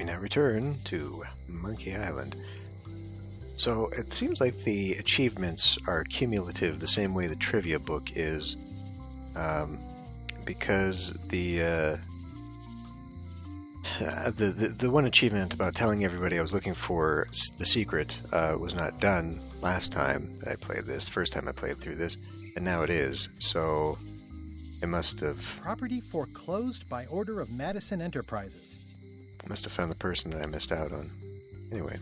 We now return to Monkey Island. So it seems like the achievements are cumulative the same way the trivia book is, because the one achievement about telling everybody I was looking for the secret was not done last time that I played this, first time I played through this, and now it is, so I must have... Property foreclosed by order of Madison Enterprises. Must have found the person that I missed out on. Anyway.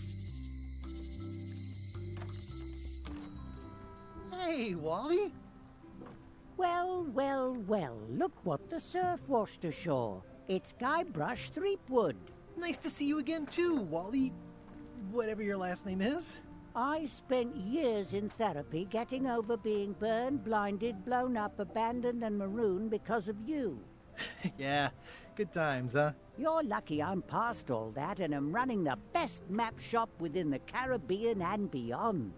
Hey, Wally! Well, well, well, look what the surf washed ashore. It's Guybrush Threepwood. Nice to see you again, too, Wally. Whatever your last name is. I spent years in therapy getting over being burned, blinded, blown up, abandoned, and marooned because of you. Yeah, good times, huh? You're lucky I'm past all that and am running the best map shop within the Caribbean and beyond.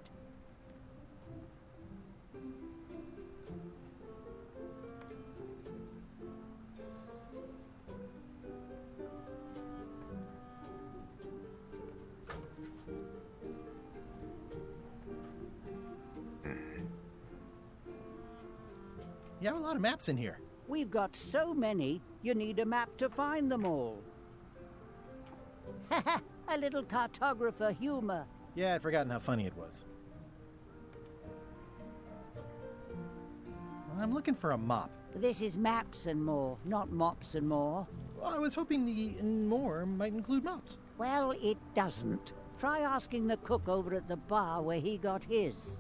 You have a lot of maps in here. We've got so many, you need a map to find them all. A little cartographer humor. Yeah, I'd forgotten how funny it was. I'm looking for a mop. This is maps and more, not mops and more. Well, I was hoping the and more might include mops. Well, it doesn't. Try asking the cook over at the bar where he got his.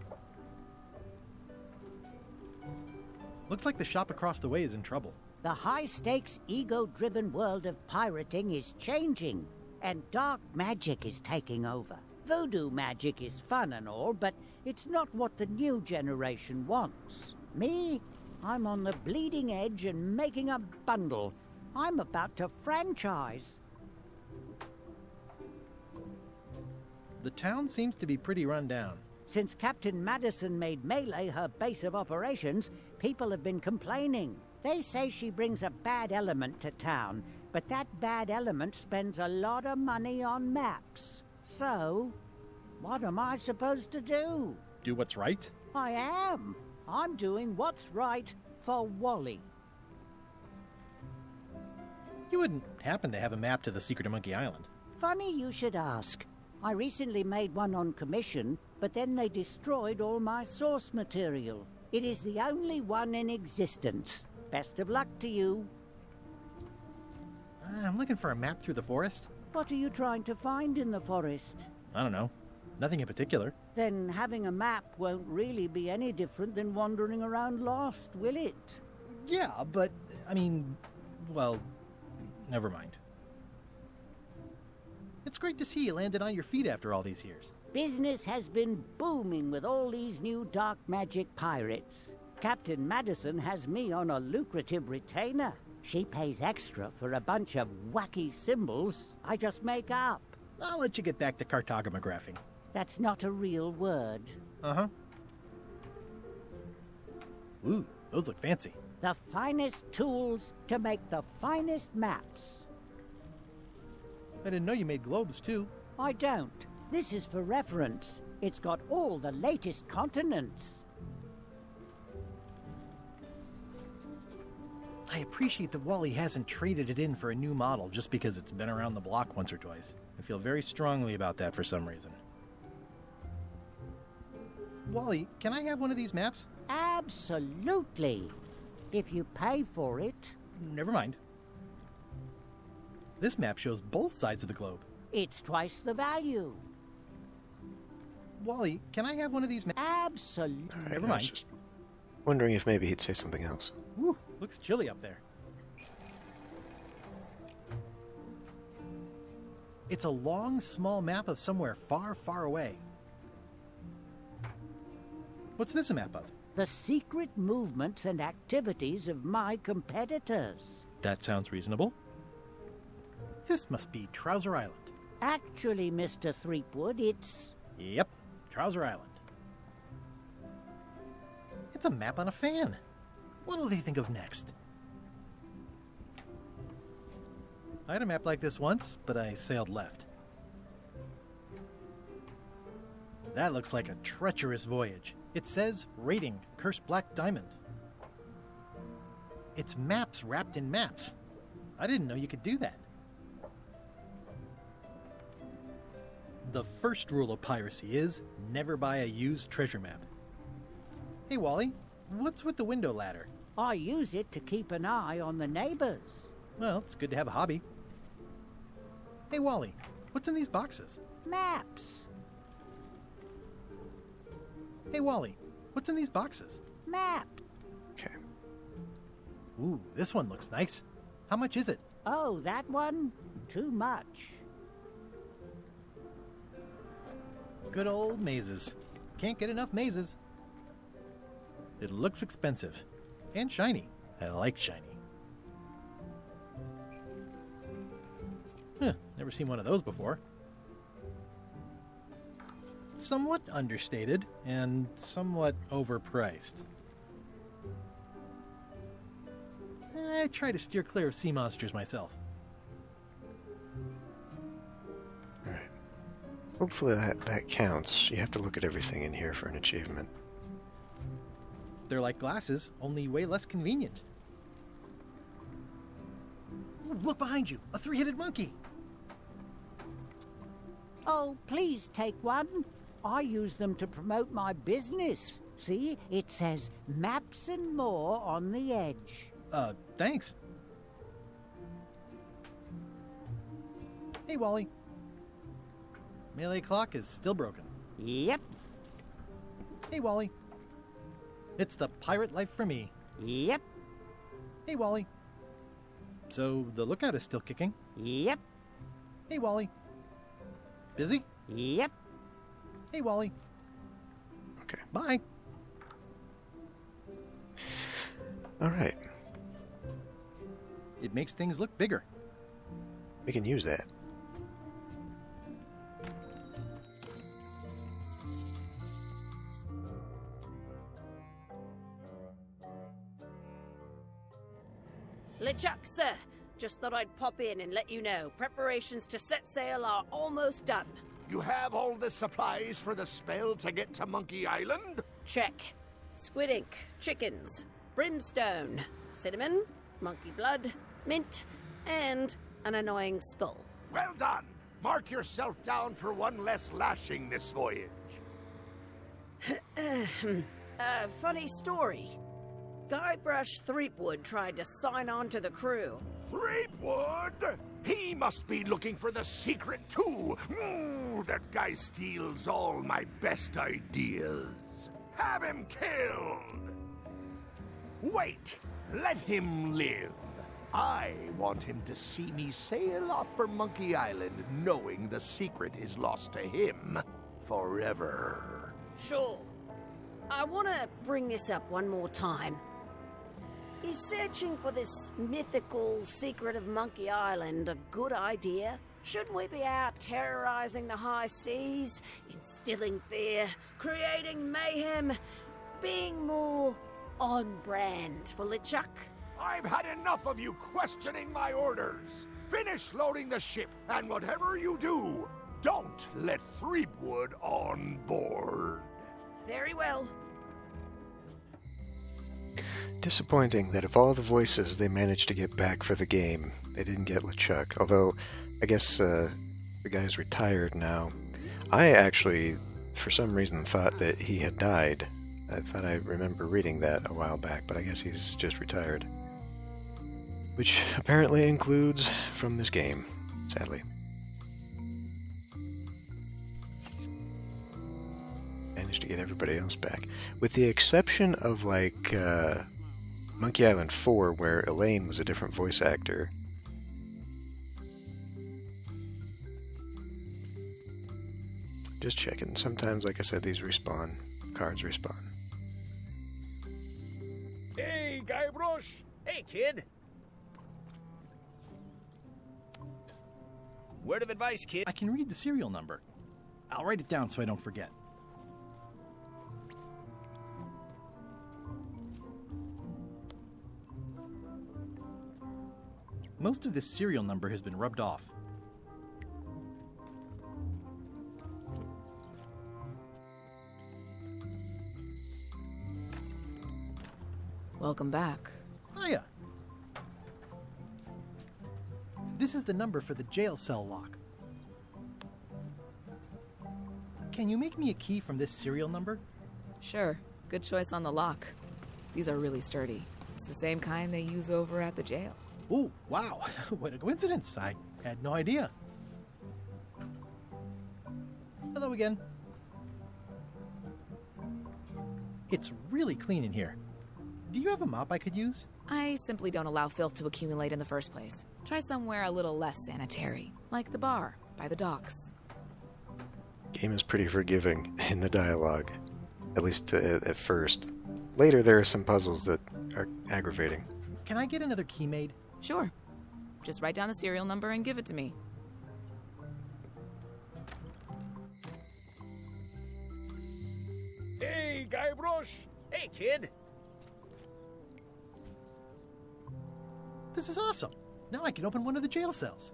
Looks like the shop across the way is in trouble. The high-stakes, ego-driven world of pirating is changing, and dark magic is taking over. Voodoo magic is fun and all, but it's not what the new generation wants. Me? I'm on the bleeding edge and making a bundle. I'm about to franchise. The town seems to be pretty run down. Since Captain Madison made Melee her base of operations, people have been complaining. They say she brings a bad element to town, but that bad element spends a lot of money on maps. So, what am I supposed to do? Do what's right? I am. I'm doing what's right for Wally. You wouldn't happen to have a map to the secret of Monkey Island. Funny you should ask. I recently made one on commission, but then they destroyed all my source material. It is the only one in existence. Best of luck to you. I'm looking for a map through the forest. What are you trying to find in the forest? I don't know. Nothing in particular. Then having a map won't really be any different than wandering around lost, will it? Yeah, but, I mean, well, never mind. It's great to see you landed on your feet after all these years. Business has been booming with all these new dark magic pirates. Captain Madison has me on a lucrative retainer. She pays extra for a bunch of wacky symbols I just make up. I'll let you get back to cartographing. That's not a real word. Uh-huh. Ooh, those look fancy. The finest tools to make the finest maps. I didn't know you made globes, too. I don't. This is for reference. It's got all the latest continents. I appreciate that Wally hasn't traded it in for a new model just because it's been around the block once or twice. I feel very strongly about that for some reason. Wally, can I have one of these maps? Absolutely. If you pay for it. Never mind. This map shows both sides of the globe. It's twice the value. Wally, can I have one of these maps? Absolutely. Right, Never I was mind. just wondering if maybe he'd say something else. Whew, looks chilly up there. It's a long, small map of somewhere far, far away. What's this a map of? The secret movements and activities of my competitors. That sounds reasonable. This must be Trouser Island. Actually, Mr. Threepwood, it's... Yep, Trouser Island. It's a map on a fan. What'll they think of next? I had a map like this once, but I sailed left. That looks like a treacherous voyage. It says, rating, Cursed Black Diamond. It's maps wrapped in maps. I didn't know you could do that. The first rule of piracy is never buy a used treasure map. Hey, Wally, what's with the window ladder? I use it to keep an eye on the neighbors. Well, it's good to have a hobby. Hey, Wally, what's in these boxes? Maps. Hey, Wally, what's in these boxes? Maps. Okay. Ooh, this one looks nice. How much is it? Oh, that one? Too much. Good old mazes. Can't get enough mazes. It looks expensive. And shiny. I like shiny. Huh, never seen one of those before. Somewhat understated and somewhat overpriced. I try to steer clear of sea monsters myself. Alright. Hopefully that counts. You have to look at everything in here for an achievement. They're like glasses, only way less convenient. Ooh, look behind you! A three-headed monkey! Oh, please take one. I use them to promote my business. See, it says maps and more on the edge. Thanks. Hey, Wally. Melee clock is still broken. Yep, Hey, Wally. It's the pirate life for me. yep, Hey, Wally. So the lookout is still kicking. yep, Hey, Wally. Busy? yep. Hey, Wally. Okay. Bye. Alright. It makes things look bigger. We can use that. LeChuck, sir. Just thought I'd pop in and let you know. Preparations to set sail are almost done. You have all the supplies for the spell to get to Monkey Island? Check. Squid ink, chickens, brimstone, cinnamon, monkey blood, mint, and an annoying skull. Well done! Mark yourself down for one less lashing this voyage. Funny story. Guybrush Threepwood tried to sign on to the crew. Threepwood? He must be looking for the secret too. That guy steals all my best ideas. Have him killed! Wait! Let him live. I want him to see me sail off for Monkey Island knowing the secret is lost to him forever. Sure. I want to bring this up one more time. Is searching for this mythical secret of Monkey Island a good idea? Shouldn't we be out terrorizing the high seas, instilling fear, creating mayhem, being more on brand for LeChuck? I've had enough of you questioning my orders. Finish loading the ship, and whatever you do, don't let Threepwood on board. Very well. Disappointing that of all the voices they managed to get back for the game, they didn't get LeChuck. Although, I guess the guy's retired now. I actually, for some reason, thought that he had died. I thought I remember reading that a while back, but I guess he's just retired. Which apparently includes from this game, sadly. Managed to get everybody else back. With the exception of, like, Monkey Island 4, where Elaine was a different voice actor. Just checking. Sometimes, like I said, these respawn. Cards respawn. Hey, Guybrush! Hey, kid! Word of advice, kid. I can read the serial number. I'll write it down so I don't forget. Most of this serial number has been rubbed off. Welcome back. Hiya. This is the number for the jail cell lock. Can you make me a key from this serial number? Sure. Good choice on the lock. These are really sturdy. It's the same kind they use over at the jail. Oh, wow. What a coincidence. I had no idea. Hello again. It's really clean in here. Do you have a mop I could use? I simply don't allow filth to accumulate in the first place. Try somewhere a little less sanitary, like the bar by the docks. Game is pretty forgiving in the dialogue, at least at first. Later, there are some puzzles that are aggravating. Can I get another key made? Sure. Just write down the serial number and give it to me. Hey, Guybrush! Hey, kid! This is awesome. Now I can open one of the jail cells.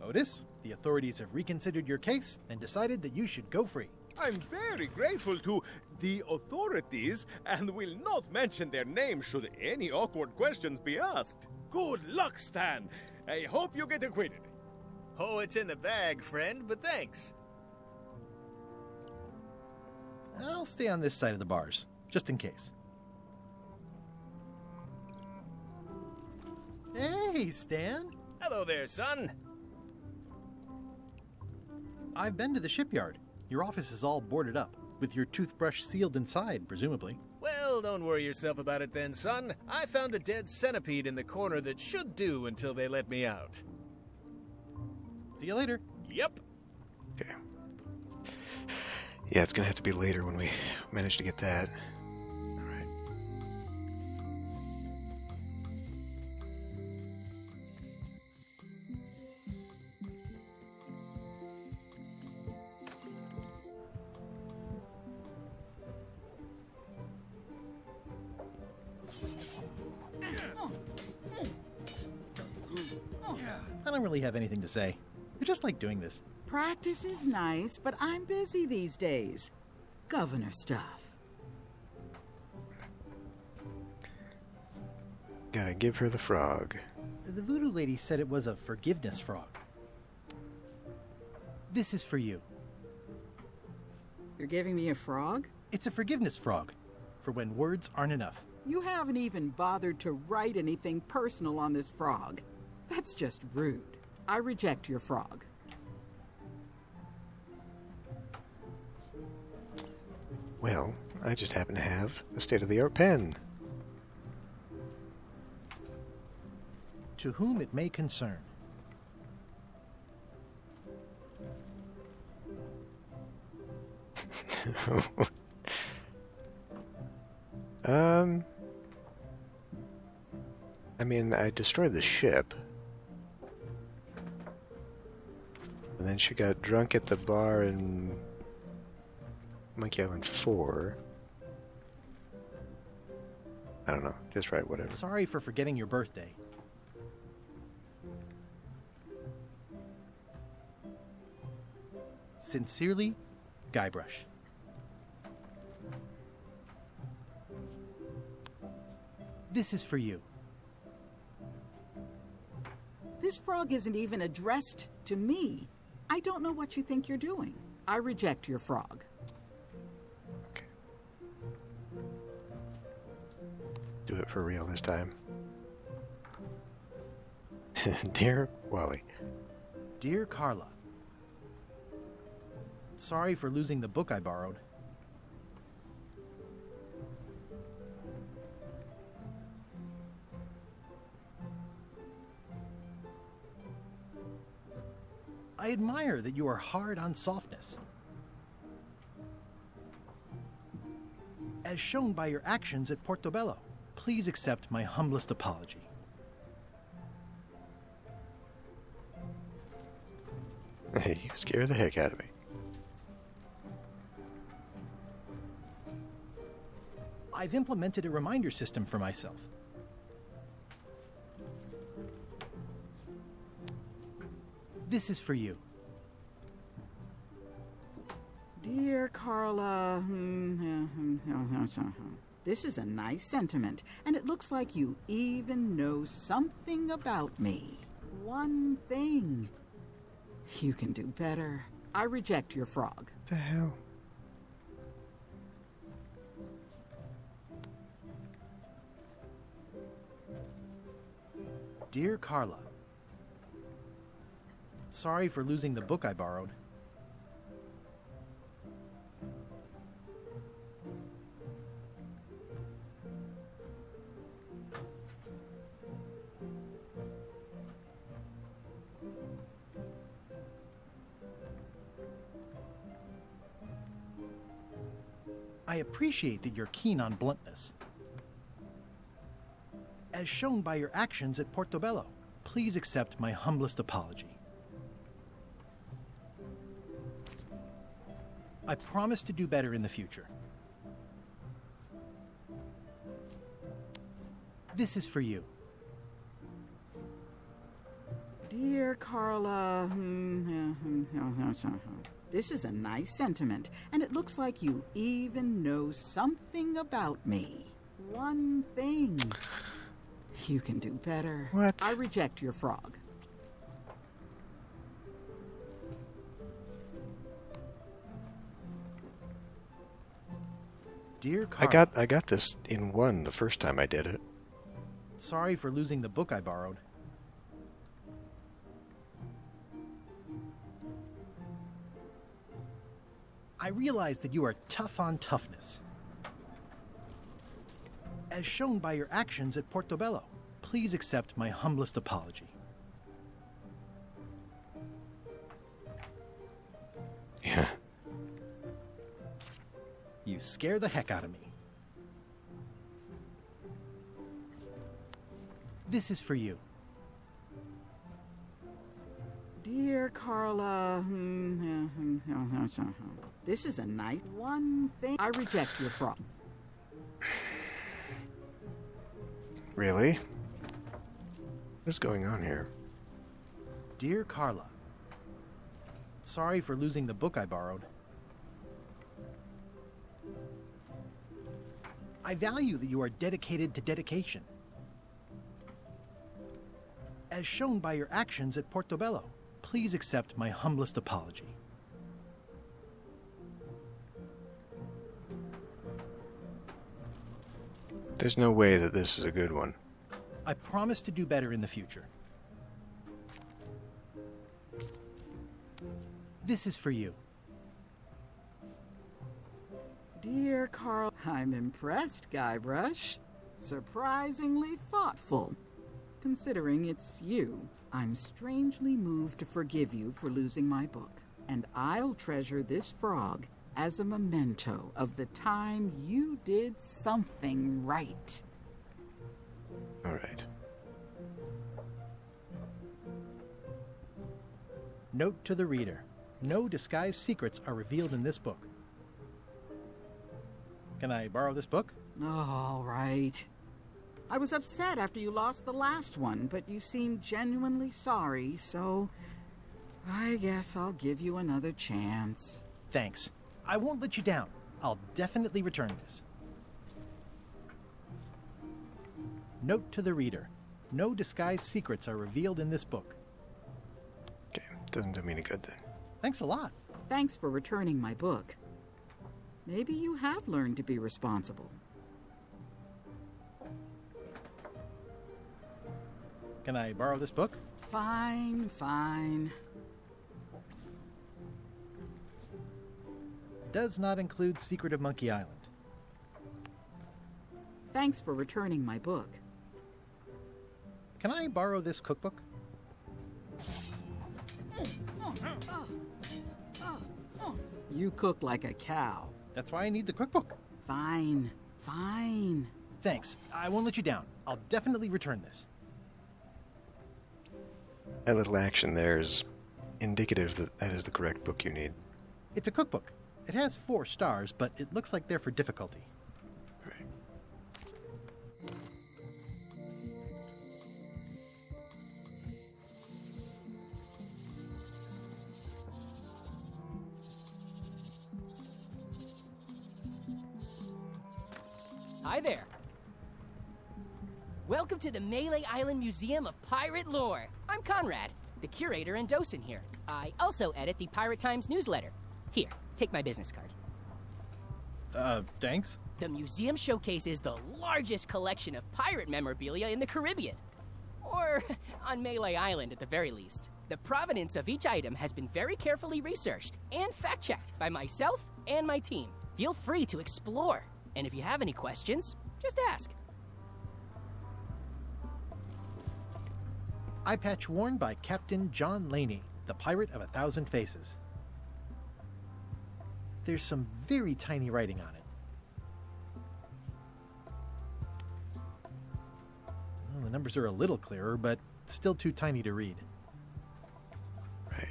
Otis, the authorities have reconsidered your case and decided that you should go free. I'm very grateful to the authorities and will not mention their name should any awkward questions be asked. Good luck, Stan. I hope you get acquitted. Oh, it's in the bag, friend, but thanks. I'll stay on this side of the bars, just in case. Hey, Stan. Hello there, son. I've been to the shipyard. Your office is all boarded up, with your toothbrush sealed inside, presumably. Well, don't worry yourself about it then, son. I found a dead centipede in the corner that should do until they let me out. See you later. Yep. Okay. Yeah, it's gonna have to be later when we manage to get that. Alright. I don't really have anything to say. I just like doing this. Practice is nice, but I'm busy these days. Governor stuff. Gotta give her the frog. The voodoo lady said it was a forgiveness frog. This is for you. You're giving me a frog? It's a forgiveness frog, for when words aren't enough. You haven't even bothered to write anything personal on this frog. That's just rude. I reject your frog. Well, I just happen to have a state-of-the-art pen. To whom it may concern. I mean, I destroyed the ship. And then she got drunk at the bar in Monkey Island 4. I don't know. Just write whatever. Sorry for forgetting your birthday. Sincerely, Guybrush. This is for you. This frog isn't even addressed to me. I don't know what you think you're doing. I reject your frog. Okay. Do it for real this time. Dear Wally. Dear Carla. Sorry for losing the book I borrowed. I admire that you are hard on softness. As shown by your actions at Portobello, please accept my humblest apology. Hey, you scare the heck out of me. I've implemented a reminder system for myself. This is for you. Dear Carla, this is a nice sentiment, and it looks like you even know something about me. One thing. You can do better. I reject your frog. The hell? Dear Carla, sorry for losing the book I borrowed. I appreciate that you're keen on bluntness. As shown by your actions at Portobello, please accept my humblest apology. I promise to do better in the future. This is for you. Dear Carla, this is a nice sentiment, and it looks like you even know something about me. One thing. You can do better. What? I reject your frog. Dear Carla, I got this in one the first time I did it. sorry for losing the book I borrowed. I realize that you are tough on toughness. As shown by your actions at Portobello, please accept my humblest apology. Yeah. You scare the heck out of me. This is for you. Dear Carla, this is a nice one thing. I reject your frog. Really? What's going on here? Dear Carla, sorry for losing the book I borrowed. I value that you are dedicated to dedication. As shown by your actions at Portobello, please accept my humblest apology. There's no way that this is a good one. I promise to do better in the future. This is for you. Dear Carl, I'm impressed, Guybrush. Surprisingly thoughtful. Considering it's you, I'm strangely moved to forgive you for losing my book. And I'll treasure this frog as a memento of the time you did something right. All right. Note to the reader. No disguised secrets are revealed in this book. Can I borrow this book? All right. I was upset after you lost the last one, but you seemed genuinely sorry, so I guess I'll give you another chance. Thanks. I won't let you down. I'll definitely return this. Note to the reader. No disguised secrets are revealed in this book. Okay, doesn't do me any good then. Thanks a lot. Thanks for returning my book. Maybe you have learned to be responsible. Can I borrow this book? Fine, fine. Does not include Secret of Monkey Island. Thanks for returning my book. Can I borrow this cookbook? You cook like a cow. That's why I need the cookbook. Fine, fine. Thanks. I won't let you down. I'll definitely return this. That little action there is indicative that that is the correct book you need. It's a cookbook. It has 4 stars, but it looks like they're for difficulty. Right. Hi there. Welcome to the Melee Island Museum of Pirate Lore. I'm Conrad, the curator and docent here. I also edit the Pirate Times newsletter. Here, take my business card. Thanks? The museum showcases the largest collection of pirate memorabilia in the Caribbean. Or on Melee Island, at the very least. The provenance of each item has been very carefully researched and fact-checked by myself and my team. Feel free to explore. And if you have any questions, just ask. Eye patch worn by Captain John Laney, the Pirate of 1,000 Faces. There's some very tiny writing on it. Well, the numbers are a little clearer, but still too tiny to read. Right.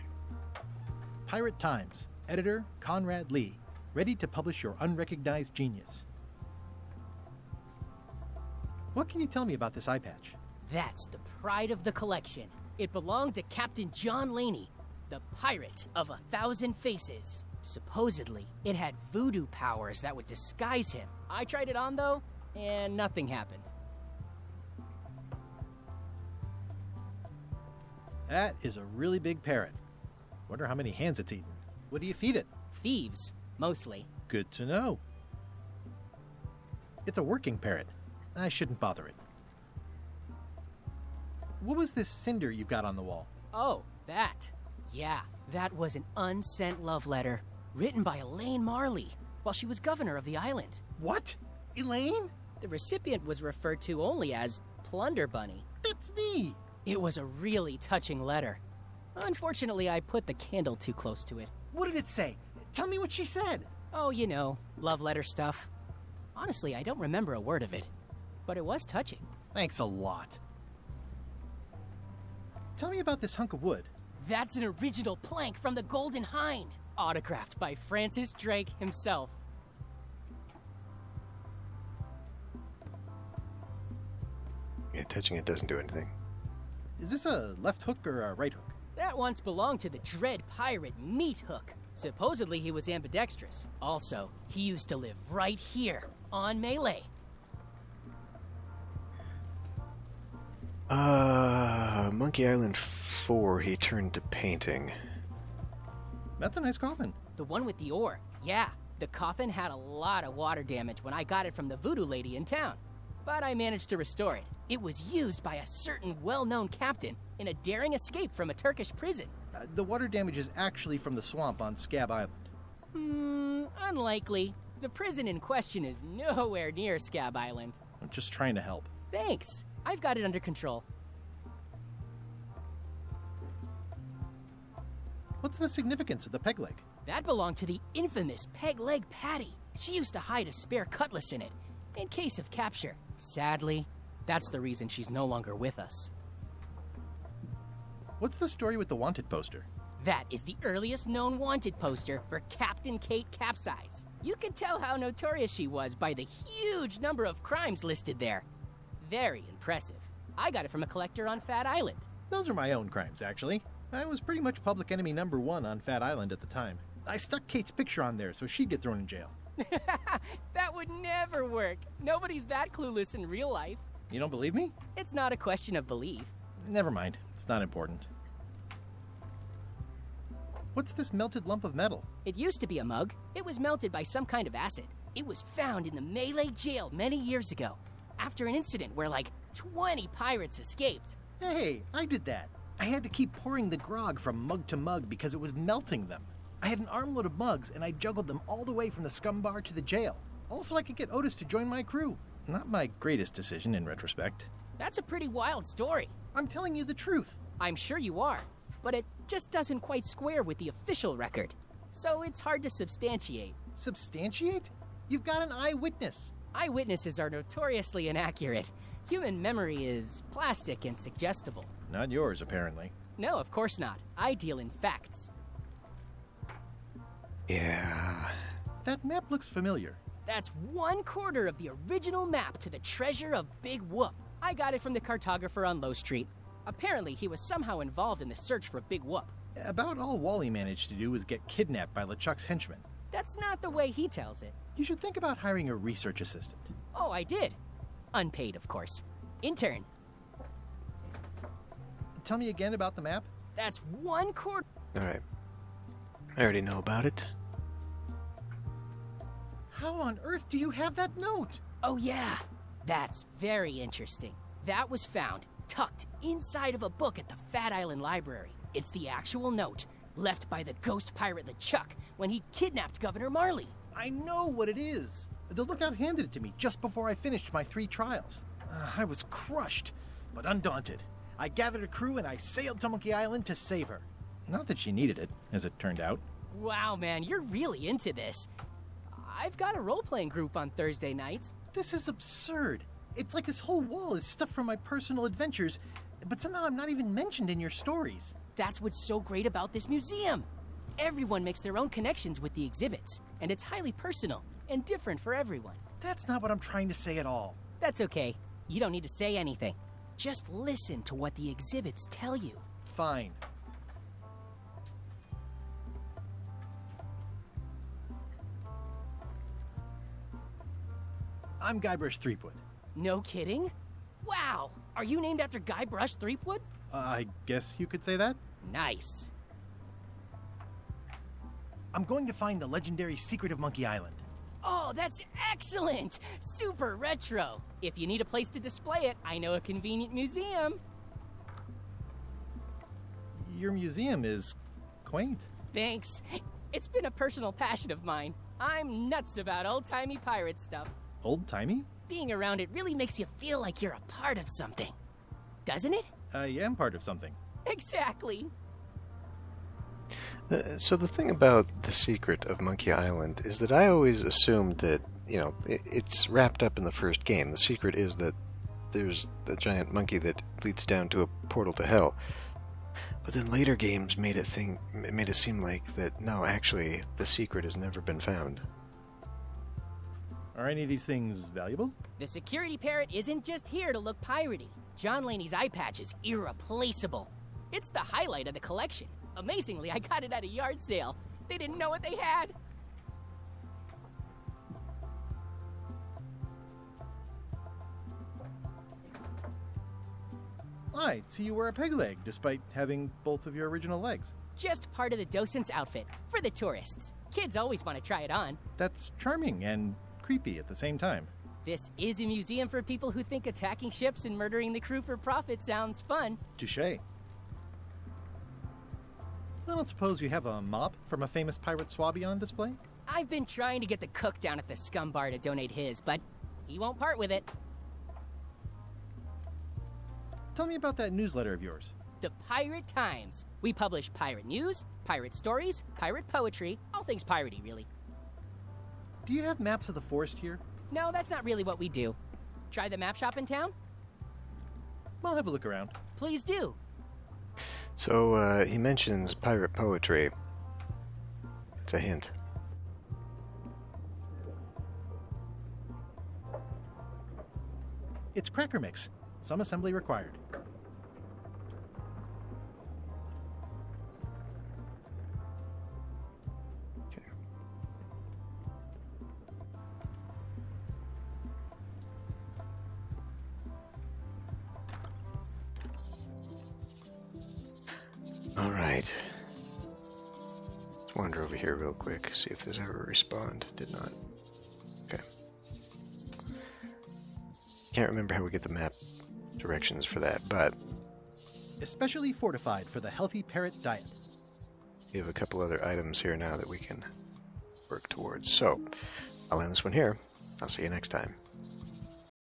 Pirate Times, editor Conrad Lee, ready to publish your unrecognized genius. What can you tell me about this eye patch? That's the pride of the collection. It belonged to Captain John Laney, the Pirate of 1,000 Faces. Supposedly, it had voodoo powers that would disguise him. I tried it on, though, and nothing happened. That is a really big parrot. Wonder how many hands it's eaten. What do you feed it? Thieves, mostly. Good to know. It's a working parrot. I shouldn't bother it. What was this cinder you've got on the wall? Oh, that. Yeah, that was an unsent love letter written by Elaine Marley while she was governor of the island. What? Elaine? The recipient was referred to only as Plunder Bunny. That's me! It was a really touching letter. Unfortunately, I put the candle too close to it. What did it say? Tell me what she said. Oh, you know, love letter stuff. Honestly, I don't remember a word of it, but it was touching. Thanks a lot. Tell me about this hunk of wood. That's an original plank from the Golden Hind, autographed by Francis Drake himself. Yeah, touching it doesn't do anything. Is this a left hook or a right hook? That once belonged to the dread pirate Meat Hook. Supposedly he was ambidextrous. Also, he used to live right here, on Melee. Monkey Island 4, he turned to painting. That's a nice coffin. The one with the ore. Yeah, the coffin had a lot of water damage when I got it from the voodoo lady in town. But I managed to restore it. It was used by a certain well-known captain in a daring escape from a Turkish prison. The water damage is actually from the swamp on Scab Island. Unlikely. The prison in question is nowhere near Scab Island. I'm just trying to help. Thanks. I've got it under control. What's the significance of the peg leg? That belonged to the infamous Peg Leg Patty. She used to hide a spare cutlass in it, in case of capture. Sadly, that's the reason she's no longer with us. What's the story with the wanted poster? That is the earliest known wanted poster for Captain Kate Capsize. You can tell how notorious she was by the huge number of crimes listed there. Very impressive. I got it from a collector on Fat Island. Those are my own crimes, actually. I was pretty much public enemy #1 on Fat Island at the time. I stuck Kate's picture on there so she'd get thrown in jail. That would never work. Nobody's that clueless in real life. You don't believe me? It's not a question of belief. Never mind. It's not important. What's this melted lump of metal? It used to be a mug. It was melted by some kind of acid. It was found in the Melee jail many years ago, after an incident where like 20 pirates escaped. Hey, I did that. I had to keep pouring the grog from mug to mug because it was melting them. I had an armload of mugs and I juggled them all the way from the scum bar to the jail. Also, I could get Otis to join my crew. Not my greatest decision in retrospect. That's a pretty wild story. I'm telling you the truth. I'm sure you are, but it just doesn't quite square with the official record. So it's hard to substantiate. Substantiate? You've got an eyewitness. Eyewitnesses are notoriously inaccurate. Human memory is plastic and suggestible. Not yours, apparently. No, of course not. I deal in facts. Yeah. That map looks familiar. That's 1/4 of the original map to the treasure of Big Whoop. I got it from the cartographer on Low Street. Apparently, he was somehow involved in the search for Big Whoop. About all Wally managed to do was get kidnapped by LeChuck's henchmen. That's not the way he tells it. You should think about hiring a research assistant. Oh, I did. Unpaid, of course. Intern. Tell me again about the map? That's 1/4. Alright. I already know about it. How on earth do you have that note? Oh, yeah. That's very interesting. That was found tucked inside of a book at the Fat Island Library. It's the actual note left by the ghost pirate LeChuck when he kidnapped Governor Marley. I know what it is. The lookout handed it to me just before I finished my 3 trials. I was crushed, but undaunted. I gathered a crew and I sailed to Monkey Island to save her. Not that she needed it, as it turned out. Wow, man, you're really into this. I've got a role-playing group on Thursday nights. This is absurd. It's like this whole wall is stuff from my personal adventures, but somehow I'm not even mentioned in your stories. That's what's so great about this museum. Everyone makes their own connections with the exhibits, and it's highly personal and different for everyone. That's not what I'm trying to say at all. That's okay. You don't need to say anything. Just listen to what the exhibits tell you. Fine. I'm Guybrush Threepwood. No kidding? Wow! Are you named after Guybrush Threepwood? I guess you could say that. Nice. I'm going to find the legendary secret of Monkey Island. Oh, that's excellent! Super retro. If you need a place to display it, I know a convenient museum. Your museum is quaint. Thanks. It's been a personal passion of mine. I'm nuts about old-timey pirate stuff. Old-timey? Being around it really makes you feel like you're a part of something. Doesn't it? I am part of something. Exactly. So the thing about the secret of Monkey Island is that I always assumed that, it's wrapped up in the first game. The secret is that there's the giant monkey that leads down to a portal to hell. But then later games made it seem like that, no, actually, the secret has never been found. Are any of these things valuable? The security parrot isn't just here to look piratey. John Laney's eye patch is irreplaceable. It's the highlight of the collection. Amazingly, I got it at a yard sale. They didn't know what they had. I'd see you wear a peg leg, despite having both of your original legs. Just part of the docent's outfit, for the tourists. Kids always want to try it on. That's charming and creepy at the same time. This is a museum for people who think attacking ships and murdering the crew for profit sounds fun. Touché. I don't suppose you have a mop from a famous pirate swabby on display? I've been trying to get the cook down at the Scum Bar to donate his, but he won't part with it. Tell me about that newsletter of yours. The Pirate Times. We publish pirate news, pirate stories, pirate poetry, all things piratey, really. Do you have maps of the forest here? No, that's not really what we do. Try the map shop in town? I'll have a look around. Please do. So, he mentions pirate poetry. It's a hint. It's cracker mix. Some assembly required. Okay. All right. Let's wander over here real quick, see if there's ever a respond. Did not. Okay. Can't remember how we get the map directions for that, but Especially fortified for the healthy parrot diet. we have a couple other items here now that we can work towards. So, I'll end this one here. I'll see you next time.